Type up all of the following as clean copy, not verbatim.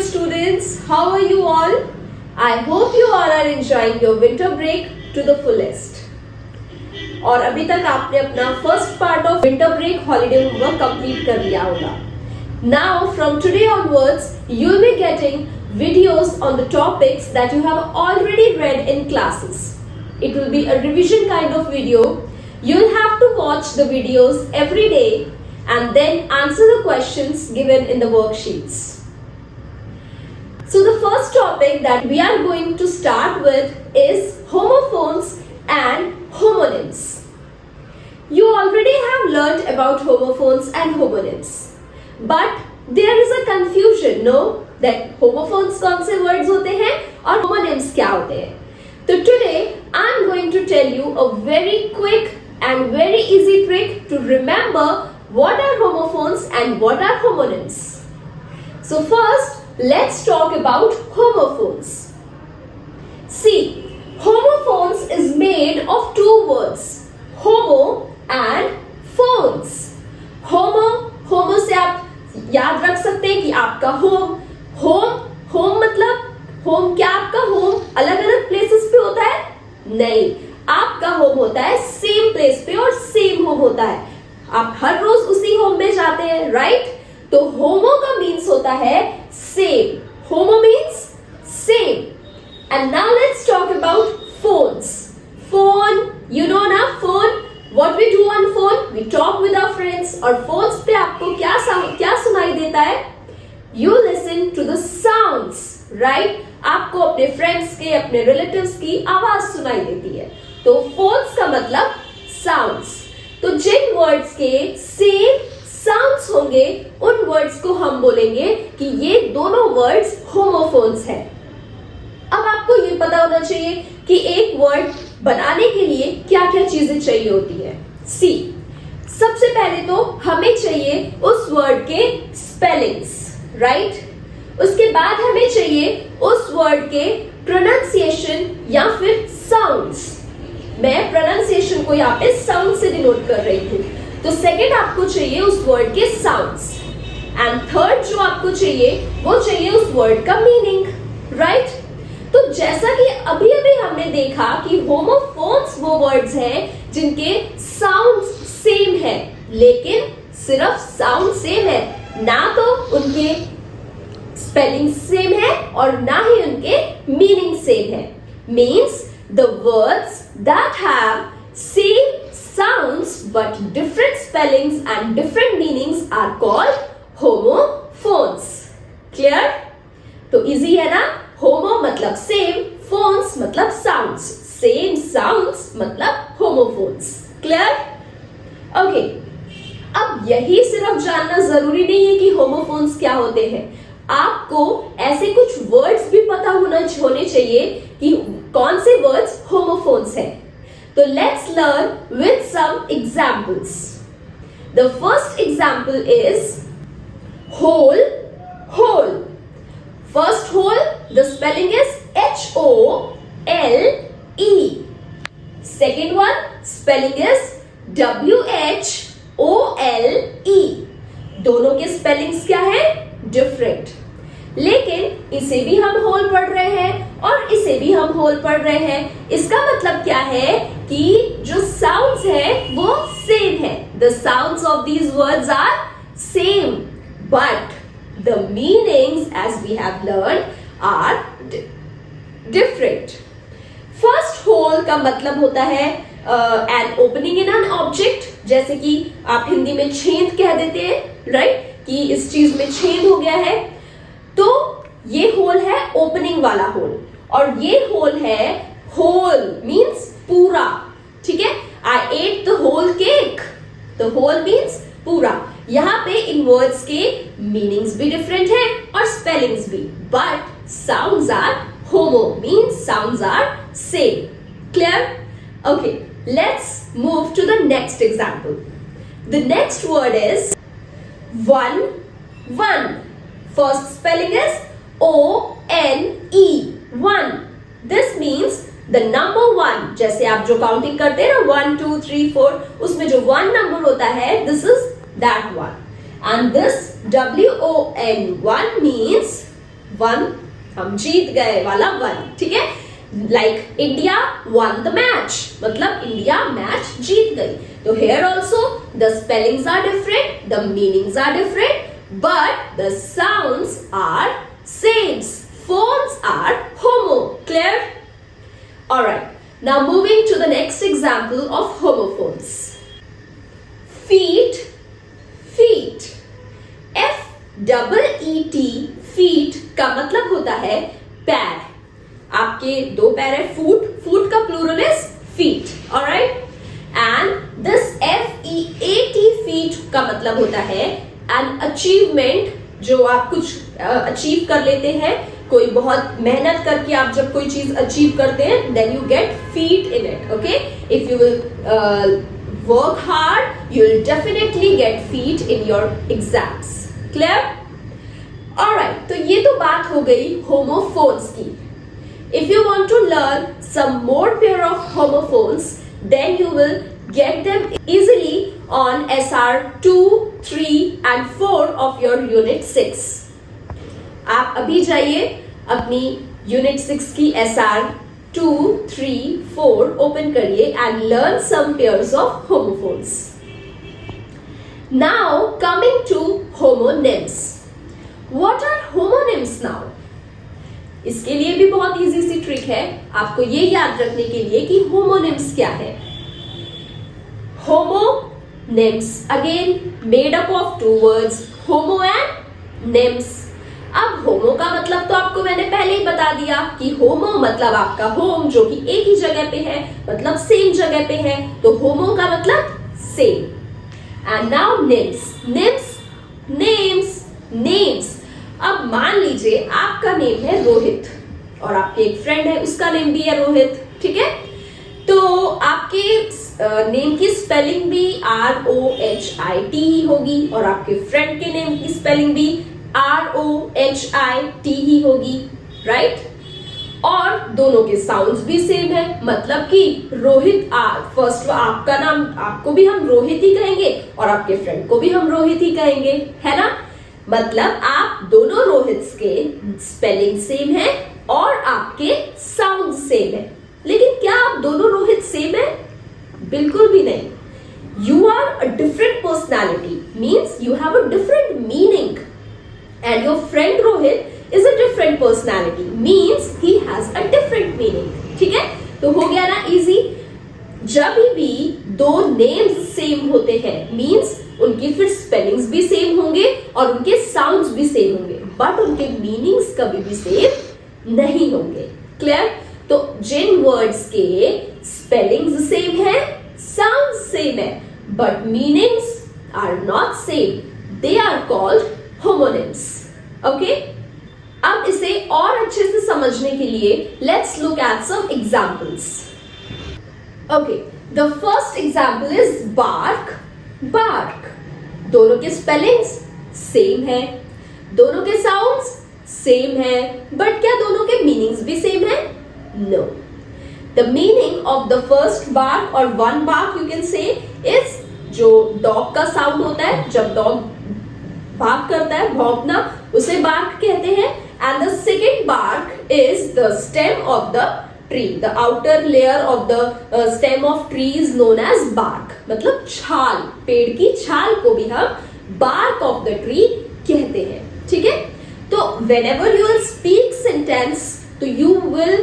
students, how are you all? I hope you all are enjoying your winter break to the fullest. और अभी तक आपने अपना first part of winter break holiday homework complete कर लिया होगा. Now from today onwards, you will be getting videos on the topics that you have already read in classes. It will be a revision kind of video. You will have to watch the videos every day and then answer the questions given in the worksheets. So the first topic that we are going to start with is homophones and homonyms. You already have learnt about homophones and homonyms, but there is a confusion, no? That homophones कौन से words होते हैं और homonyms क्या होते हैं? So today I am going to tell you a very quick and very easy trick to remember what are homophones and what are homonyms. So first, let's talk about homophones. See, homophones is made of two words, homo and phones. homo से आप याद रख सकते हैं कि आपका home मतलब home क्या आपका home अलग अलग places पे होता है? नहीं, आपका home होता है same place पे और same home होता है. आप हर रोज उसी होम में जाते हैं, राइट? तो होमो का मीन्स होता है same. Homo means same. And now let's talk about phones. Phone, you know ना phone, what we do on phone, we talk with our friends. और फोन्स पे आपको क्या सुनाई देता है? You listen to the sounds, right? आपको अपने फ्रेंड्स के, अपने रिलेटिव्स की आवाज सुनाई देती है. तो फोन्स का मतलब साउंड्स. तो जिन वर्ड्स के सेम साउंड्स होंगे उन वर्ड्स को हम बोलेंगे कि ये दोनों वर्ड्स होमोफोन्स हैं. अब आपको ये पता होना चाहिए कि एक वर्ड बनाने के लिए क्या क्या चीजें चाहिए होती है. सी, सबसे पहले तो हमें चाहिए उस वर्ड के स्पेलिंग्स, राइट? उसके बाद हमें चाहिए उस वर्ड के प्रोनाउंसिएशन या फिर साउंड्स. मैं प्रोनाउंसिएशन को यहाँ पे साउंड से डिनोट कर रही हूँ. तो सेकंड आपको चाहिए उस वर्ड के साउंड्स. एंड थर्ड जो आपको चाहिए वो चाहिए उस वर्ड का मीनिंग, राइट? तो जैसा कि अभी अभी हमने देखा कि होमोफोन्स वो वर्ड्स हैं जिनके साउंड्स सेम है, लेकिन सिर्फ साउंड सेम है, ना तो उनके स्पेलिंग सेम है और ना ही उनके मीनिंग सेम है. Means the words that have same sounds but different spellings and different meanings are called homophones. Clear? तो easy है ना? homo मतलब same, phones मतलब sounds, same sounds मतलब homophones. Clear? Okay. अब यही सिर्फ जानना जरूरी नहीं है कि homophones क्या होते हैं. आपको ऐसे कुछ वर्ड्स भी पता होने चाहिए कि कौन से वर्ड्स होमोफोन्स हैं. तो let's learn with some examples. The first example is hole. Hole, first hole, the spelling is HOLE. Second one, spelling is WHOLE. दोनों के स्पेलिंग्स क्या है? डिफरेंट. लेकिन इसे भी हम होल पढ़ रहे हैं और इसे भी हम होल पढ़ रहे हैं. इसका मतलब क्या है कि जो साउंड्स है वो सेम है. The sounds of these words are same but the meanings as we have learn are different. First hole का मतलब होता है an opening in an object. जैसे कि आप हिंदी में छेद कह देते हैं, राइट? कि इस चीज में छेद हो गया है. तो ये होल है ओपनिंग वाला होल और ये होल है होल मींस पूरा. ठीक है? I ate the whole cake. The whole means पूरा. यहां पे इन वर्ड्स के मीनिंग्स भी डिफरेंट है और स्पेलिंग्स भी, but sounds are homo, means sounds are same. Clear? Okay, let's move to the next example. The next word is one. First spelling is ONE. One. This means the number one. जैसे आप जो counting करते हैं ना 1 2 3 4, उसमें जो 1 number होता है, this is that one. And this WON1 means won, हम जीत गए वाला वन, ठीक है। Like India won the match, मतलब इंडिया मैच जीत गई। तो here also the spellings are different, the meanings are different, but the sounds are same. Phones are homo. Clear? Alright. Now moving to the next example of homophones. Feet, feet. F-E-E-T, feet का मतलब होता है पैर. आपके दो पैर है, foot, foot का plural is feet. Alright, and this F-E-A-T feat का मतलब होता है एन अचीवमेंट, जो आप कुछ अचीव कर लेते हैं, कोई बहुत मेहनत करके आप जब कोई चीज अचीव करते हैं, then you get feat in it. Okay, if you will work hard you will definitely get feat in your exams. Clear? Alright, तो ये तो बात हो गई होमोफोन्स की. If you want to learn some more pair of homophones, then you will get them easily on SR 2, 3 and 4 of your Unit 6. आप अभी जाइए अपनी Unit 6 की SR 2, 3, 4 ओपन करिए and learn some pairs of homophones. Now coming to homonyms. What are homonyms now? इसके लिए भी बहुत इजी सी ट्रिक है आपको ये याद रखने के लिए कि होमोनिम्स क्या है. Homonyms again made up of two words, homo and nyms. अब होमो का मतलब तो आपको मैंने पहले ही बता दिया कि होमो मतलब आपका होम, जो कि एक ही जगह पे है, मतलब सेम जगह पे है, तो होमो का मतलब same. And now NIMS, NIMS names, names. अब मान लीजिए आपका नेम है रोहित और आपके एक फ्रेंड है उसका नेम भी है रोहित, ठीक है. तो आपके नेम की स्पेलिंग भी ROHIT ही होगी और आपके फ्रेंड के नेम की स्पेलिंग भी ROHIT ही होगी, राइट. और दोनों के साउंड्स भी सेम है, मतलब कि रोहित, फर्स्ट आपका नाम आपको भी हम रोहित ही कहेंगे और आपके फ्रेंड को भी हम रोहित ही कहेंगे, है ना. मतलब आप दोनों रोहित्स के स्पेलिंग सेम है और आपके साउंड सेम है. लेकिन क्या आप दोनों रोहित सेम है? बिल्कुल भी नहीं. You are a different personality, means you have a different meaning, and your friend Rohit is a different personality, means he has a different meaning. ठीक है, तो हो गया ना इजी. जब भी दो नेम्स सेम होते हैं, मीन्स उनकी फिर स्पेलिंग्स भी सेम होंगे और उनके साउंड्स भी सेम होंगे, बट उनके मीनिंग्स कभी भी सेम नहीं होंगे. क्लियर? तो जिन वर्ड्स के स्पेलिंग्स सेम है, साउंड्स सेम है, but meanings are not same, they are called homonyms. Okay, अब इसे और अच्छे से समझने के लिए let's look at some examples. Okay, the first example is bark, bark. दोनों के स्पेलिंग्स सेम है, दोनों के साउंड्स सेम है, बट क्या दोनों के मीनिंग्स भी सेम है? No. The meaning of the first bark और one bark you can say is, जो डॉग का साउंड होता है जब डॉग बार्क करता है, भौंकना, उसे बार्क कहते हैं. And the second bark is the stem of the tree, the outer layer of the stem of tree is known as bark, मतलब छाल, पेड़ की छाल को भी हम bark of the tree कहते हैं. ठीक है, तो whenever you will speak sentence, तो you will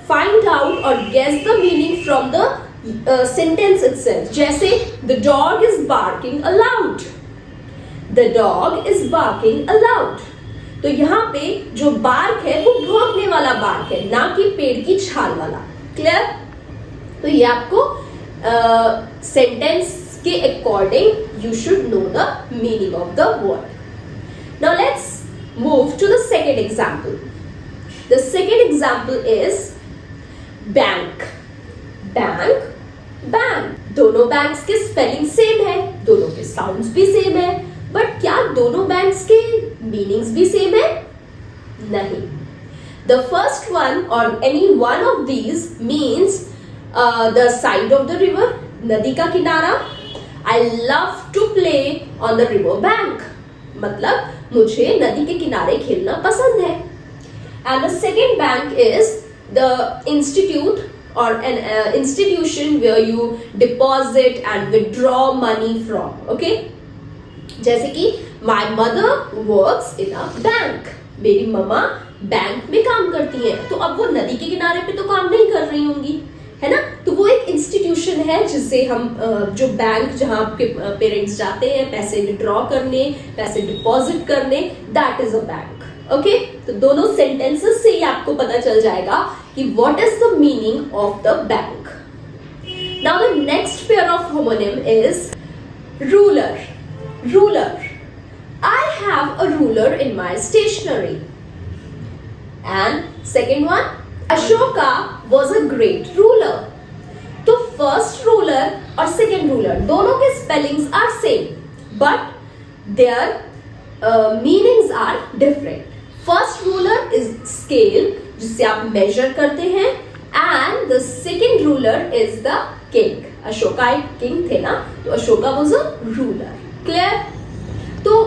find out or guess the meaning from the sentence itself. जैसे the dog is barking aloud, the dog is barking aloud. तो यहाँ पे जो बार्क है वो भौंकने वाला बार्क है, ना कि पेड़ की छाल वाला. क्लियर? तो ये आपको सेंटेंस के according you should know the meaning of the word. Now let's move to the second example. The second example is bank, bank, bank. दोनों बैंक्स के स्पेलिंग सेम है, दोनों के साउंड्स भी सेम है, बट क्या दोनों बैंक्स के मीनिंग्स भी सेम है? नहीं. द फर्स्ट वन और any one of these means the side of the river, नदी का किनारा. I love to play on the river bank, मतलब मुझे नदी के किनारे खेलना पसंद है. And the second bank is the institute or an institution where you deposit and withdraw money from. Okay? जैसे कि my mother works in a bank. मेरी मम्मा बैंक में काम करती है. तो अब वो नदी के किनारे पे तो काम नहीं कर रही होंगी, है ना. तो वो एक इंस्टीट्यूशन है जिससे हम जो बैंक जहाँ आपके पेरेंट्स जाते हैं पैसे विड्रॉ करने, पैसे डिपॉजिट करने, that is a bank. Okay, तो दोनों सेंटेंसेस से ही आपको पता चल जाएगा कि what is the meaning of the bank. Now the next pair of homonym is ruler. Ruler. I have a ruler in my stationery. And second one, Ashoka was a great ruler. तो first ruler और second ruler दोनों के spellings are same, but their meanings are different. First ruler is scale जिससे आप measure करते हैं, and the second ruler is the king. Ashoka एक king थे ना, तो Ashoka was a ruler. Clear? तो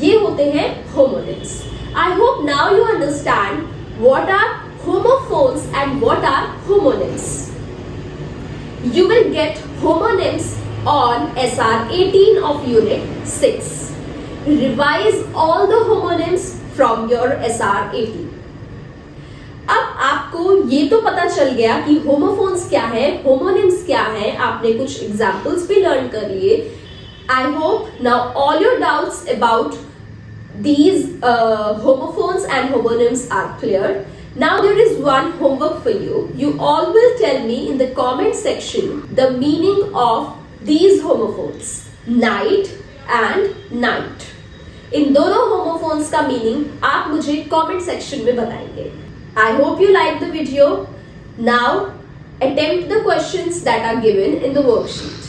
ये होते हैं homonyms. I hope now you understand what are homophones and what are homonyms. You will get homonyms on SR 18 of Unit 6. Revise all the homonyms from your SR 18. अब आपको ये तो पता चल गया कि homophones क्या है, homonyms क्या है. आपने कुछ examples भी learn कर लिए. I hope now all your doubts about these homophones and homonyms are clear. Now there is one homework for you. You all will tell me in the comment section the meaning of these homophones, night and night. इन दोनों homophones का meaning आप मुझे comment section में बताएंगे. I hope you like the video. Now attempt the questions that are given in the worksheet.